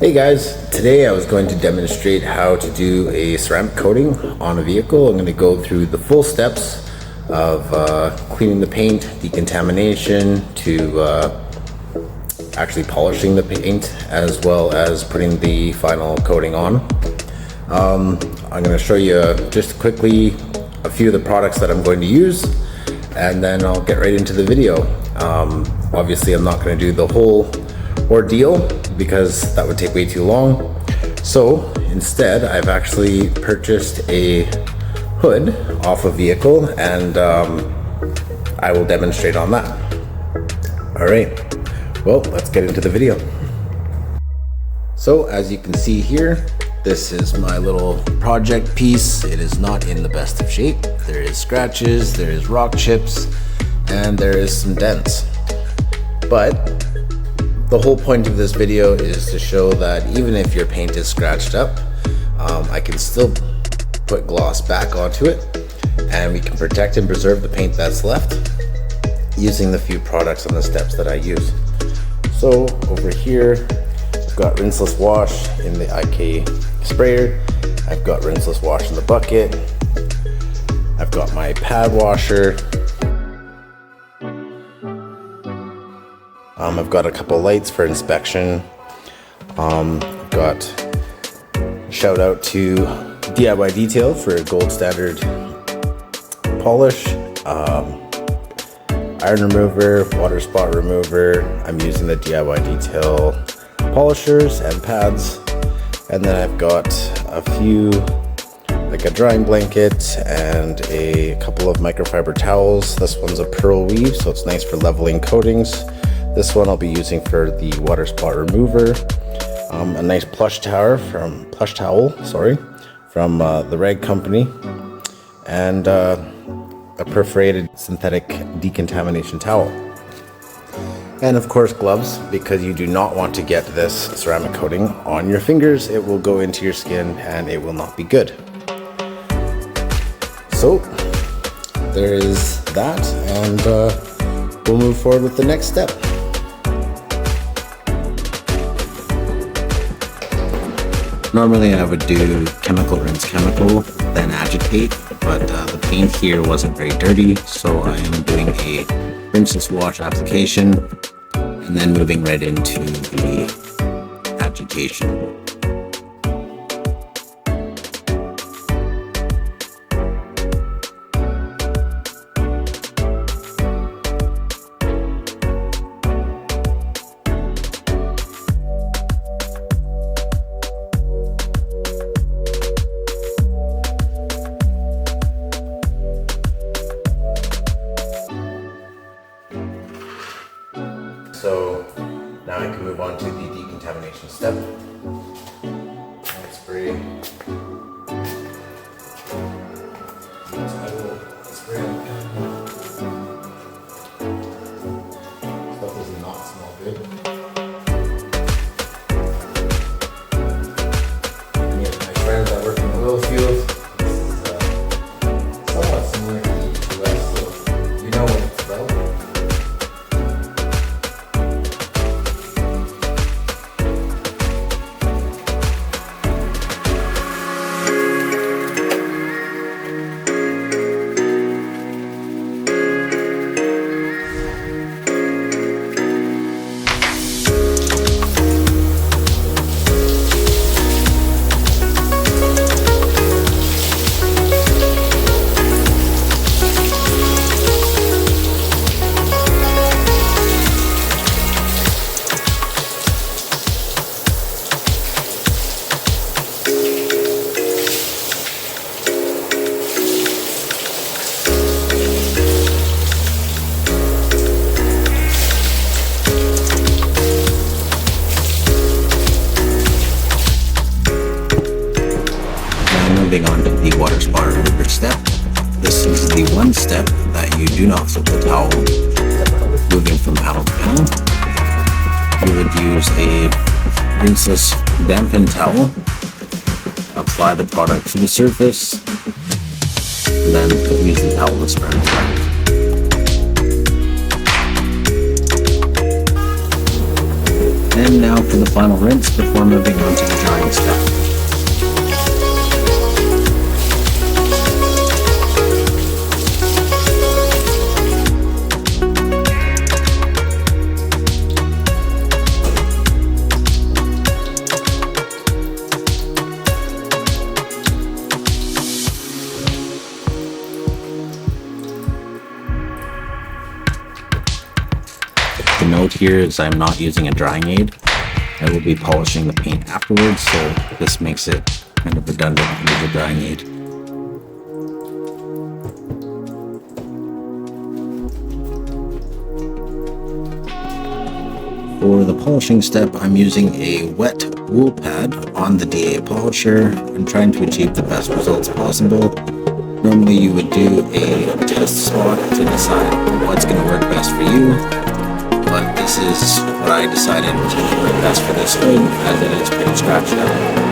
Hey guys, today I was going to demonstrate how to do a ceramic coating on a vehicle. I'm going to go through the full steps of cleaning the paint, decontamination, to actually polishing the paint, as well as putting the final coating on. I'm going to show you just quickly a few of the products that I'm going to use, and then I'll get right into the video. Obviously I'm not going to do the whole ordeal because that would take way too long. So instead, I've actually purchased a hood off a vehicle, and I will demonstrate on that. All right, well, let's get into the video. So as you can see here, this is my little project piece. It is not in the best of shape. There is scratches, there is rock chips, and there is some dents. But the whole point of this video is to show that even if your paint is scratched up, I can still put gloss back onto it, and we can protect and preserve the paint that's left using the few products and the steps that I use. So over here, I've got rinseless wash in the IK sprayer. I've got rinseless wash in the bucket. I've got my pad washer. I've got a couple lights for inspection. I've got a shout out to DIY Detail for a gold standard polish, iron remover, water spot remover. I'm using the DIY Detail polishers and pads. And then I've got a few, like a drying blanket and a couple of microfiber towels. This one's a pearl weave, so it's nice for leveling coatings. This one I'll be using for the water spot remover. A nice plush towel from the Rag Company, and a perforated synthetic decontamination towel. And of course gloves, because you do not want to get this ceramic coating on your fingers. It will go into your skin and it will not be good. So there is that, and we'll move forward with the next step. Normally I would do chemical rinse chemical, then agitate, but the paint here wasn't very dirty, so I am doing a rinseless wash application and then moving right into the agitation. So now I can move on to the decontamination step. Spray. Use my little spray. Stuff does not smell good. Any of my friends that work in the oil field, this is somewhat similar to the US, so you know what it's about. Moving on to the water spot remover step. This is the one step that you do not flip the towel. Moving from panel to panel, you would use a rinseless dampened towel, apply the product to the surface, and then use the towel to spread it out. And now for the final rinse before moving on to the drying step. The note here is I'm not using a drying aid. I will be polishing the paint afterwards, so this makes it kind of redundant to use a drying aid. For the polishing step, I'm using a wet wool pad on the DA polisher and trying to achieve the best results possible. Normally you would do a test spot to decide what's going to work best for you, but this is what I decided to work best for this hood, as it is pretty scratched out.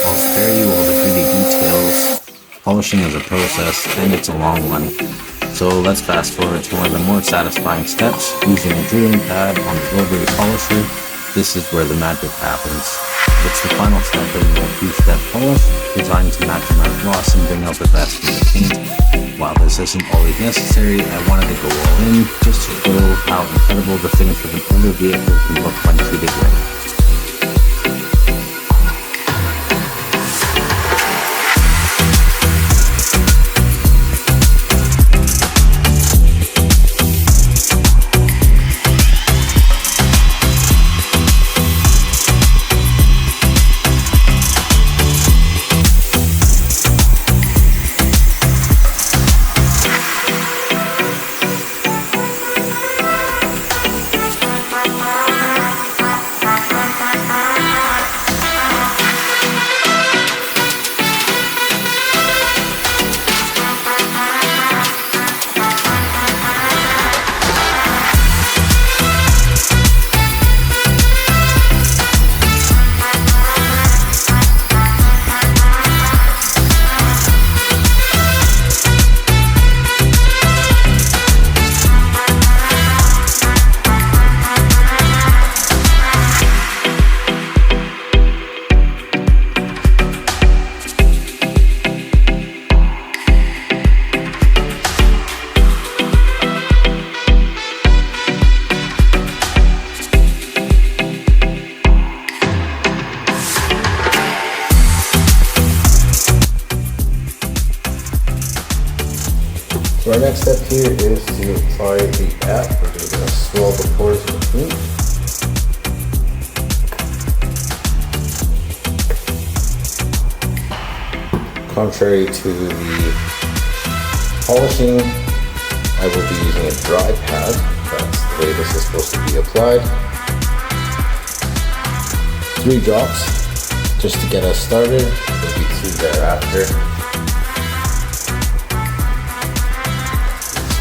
I'll spare you all the gritty details. Polishing is a process and it's a long one. So let's fast forward to one of the more satisfying steps, using a drilling pad on the rotary polisher. This is where the magic happens. It's the final step in the two-step polish, designed to maximize gloss and bring out the best in the paint. While this isn't always necessary, I wanted to go all in just to show how incredible the finish of an older vehicle can look when treated right. So our next step here is to apply the app. We're going to swirl the pores of the paint. Contrary to the polishing, I will be using a dry pad. That's the way this is supposed to be applied. 3 drops just to get us started. There'll be 2 thereafter.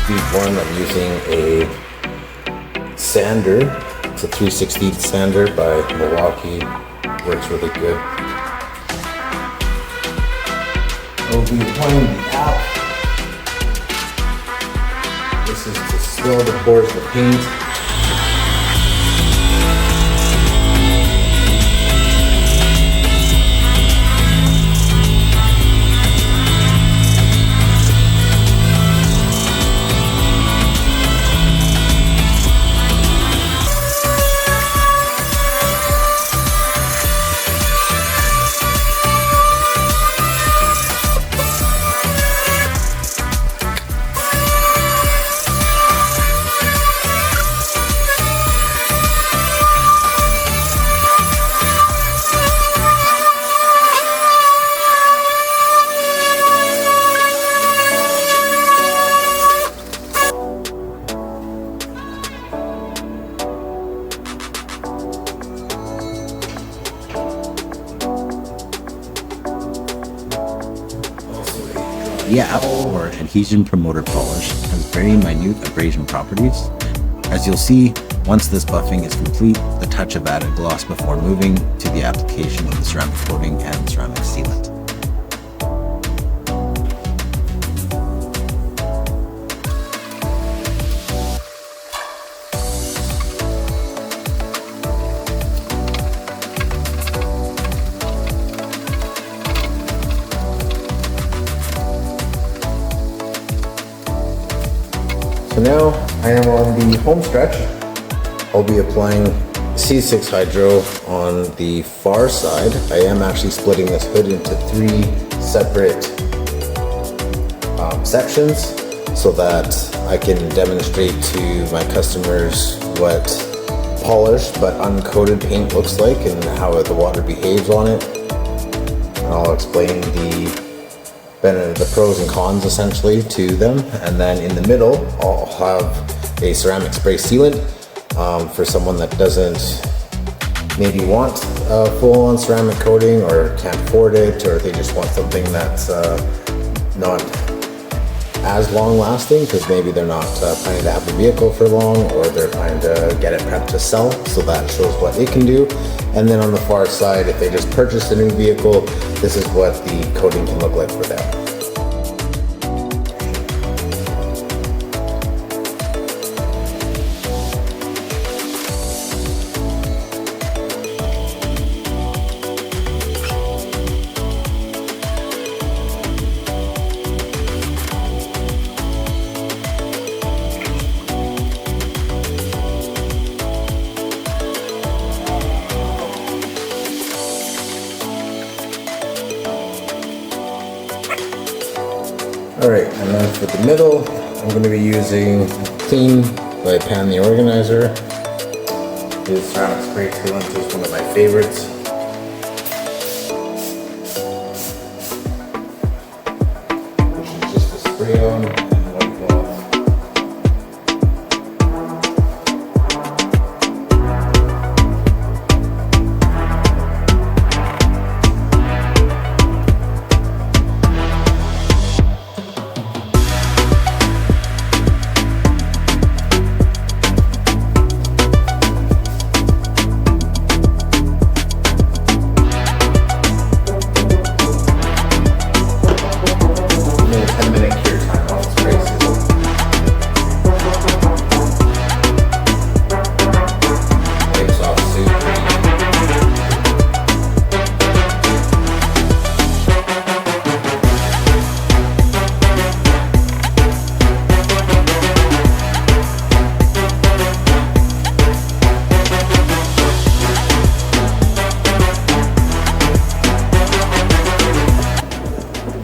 Speed 1, I'm using a sander. It's a 3/16 sander by Milwaukee. Works really good. I'll be applying the app. This is to swirl the pores of the paint. or adhesion promoter polish has very minute abrasion properties. As you'll see, once this buffing is complete, the touch of added gloss before moving to the application of the ceramic coating and ceramic sealant. So now I am on the home stretch. I'll be applying C6 Hydro on the far side. I am actually splitting this hood into 3 separate sections so that I can demonstrate to my customers what polished but uncoated paint looks like and how the water behaves on it. And I'll explain the pros and cons essentially to them. And then in the middle, I'll have a ceramic spray sealant for someone that doesn't maybe want a full-on ceramic coating or can't afford it, or they just want something that's not as long-lasting because maybe they're not planning to have the vehicle for long, or they're planning to get it prepped to sell, so that shows what it can do. And then on the far side, if they just purchased a new vehicle, this is what the coating can look like for them. Alright, and then for the middle, I'm going to be using Clean by Pan the Organizer. This ceramic spray sealant is one of my favorites. Which is just a spray on and wipe off.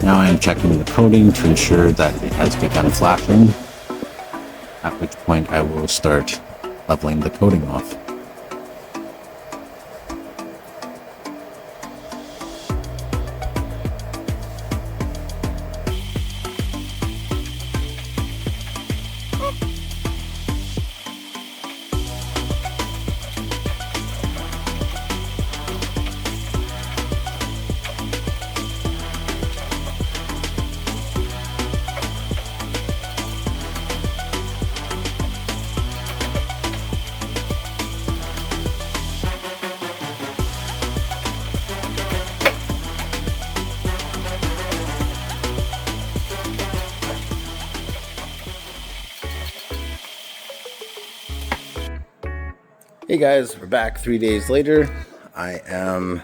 Now I am checking the coating to ensure that it has begun flashing, at which point I will start leveling the coating off. Hey guys, we're back 3 days later. I am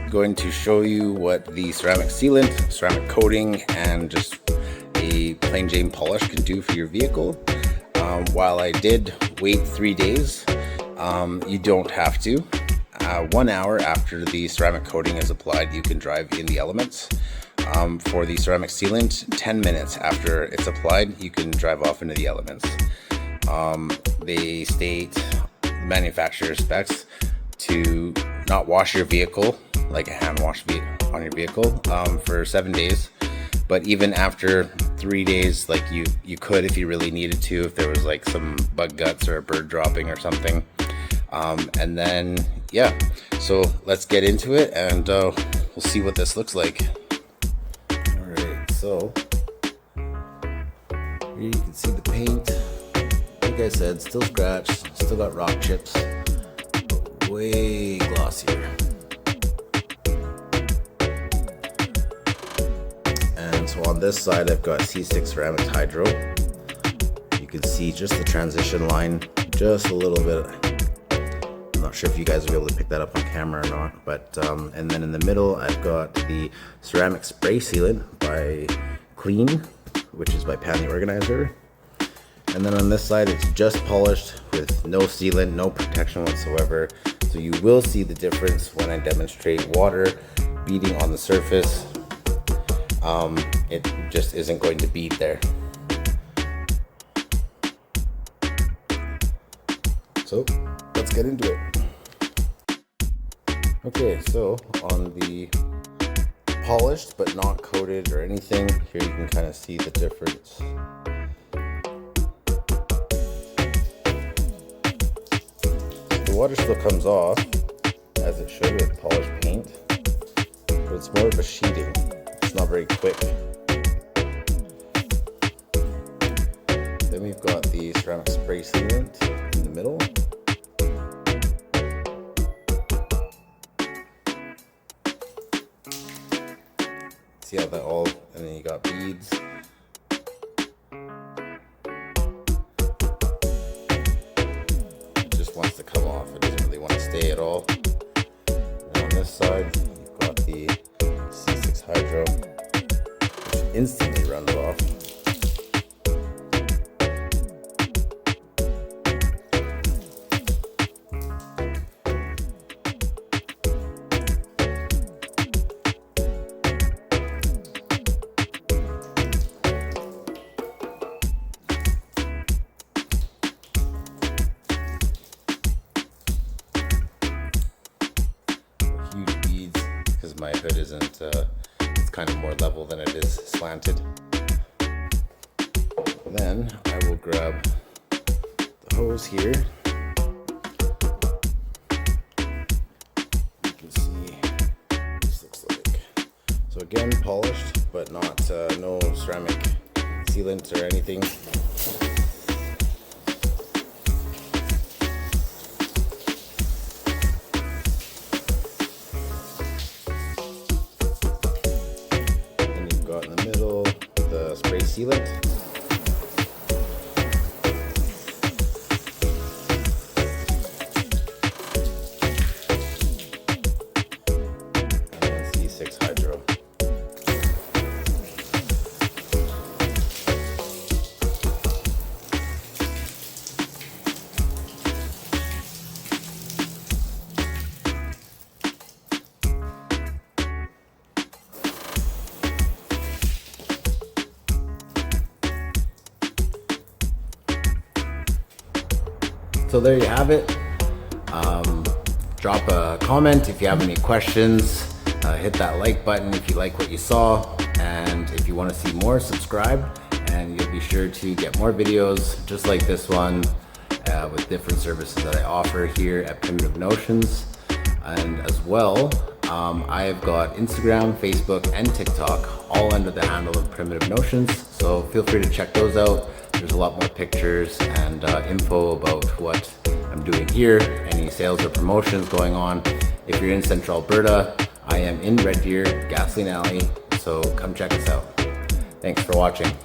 going to show you what the ceramic sealant, ceramic coating, and just a plain Jane polish can do for your vehicle. While I did wait 3 days, you don't have to. 1 hour after the ceramic coating is applied, you can drive in the elements. For the ceramic sealant, 10 minutes after it's applied, you can drive off into the elements. They state manufacturer specs to not wash your vehicle like a hand wash on your vehicle for 7 days, but even after 3 days, like you could if you really needed to, if there was like some bug guts or a bird dropping or something. And then yeah, so let's get into it and we'll see what this looks like. All right, so Here you can see the paint. Like I said, still scratched, still got rock chips, but way glossier. And so on this side, I've got C6 ceramic hydro. You can see just the transition line, just a little bit. I'm not sure if you guys will be able to pick that up on camera or not, but and then in the middle, I've got the ceramic spray sealant by Clean, which is by Pan the Organizer. And then on this side, it's just polished with no sealant, no protection whatsoever. So you will see the difference when I demonstrate water beading on the surface. It just isn't going to bead there. So let's get into it. Okay, so on the polished but not coated or anything, here you can kind of see the difference. The water still comes off as it should with polished paint, but it's more of a sheeting. It's not very quick. Then we've got the ceramic spray sealant in the middle. See how that all, and then you got beads. It just wants to come off. It doesn't really want to stay at all. And on this side, you've got the C6 hydro, which instantly runs off. Huge beads because my hood isn't, it's kind of more level than it is slanted. Then I will grab the hose here. You can see what this looks like. So again, polished, but not, no ceramic sealant or anything. Got in the middle the spray sealant. And then C6 hydro. So there you have it. Drop a comment if you have any questions. Hit that like button if you like what you saw. And if you want to see more, subscribe. And you'll be sure to get more videos just like this one with different services that I offer here at Primitive Notions. And as well, I've got Instagram, Facebook, and TikTok all under the handle of Primitive Notions. So feel free to check those out. There's a lot more pictures and info about what I'm doing here, any sales or promotions going on. If you're in Central Alberta, I am in Red Deer, Gasoline Alley, so come check us out. Thanks for watching.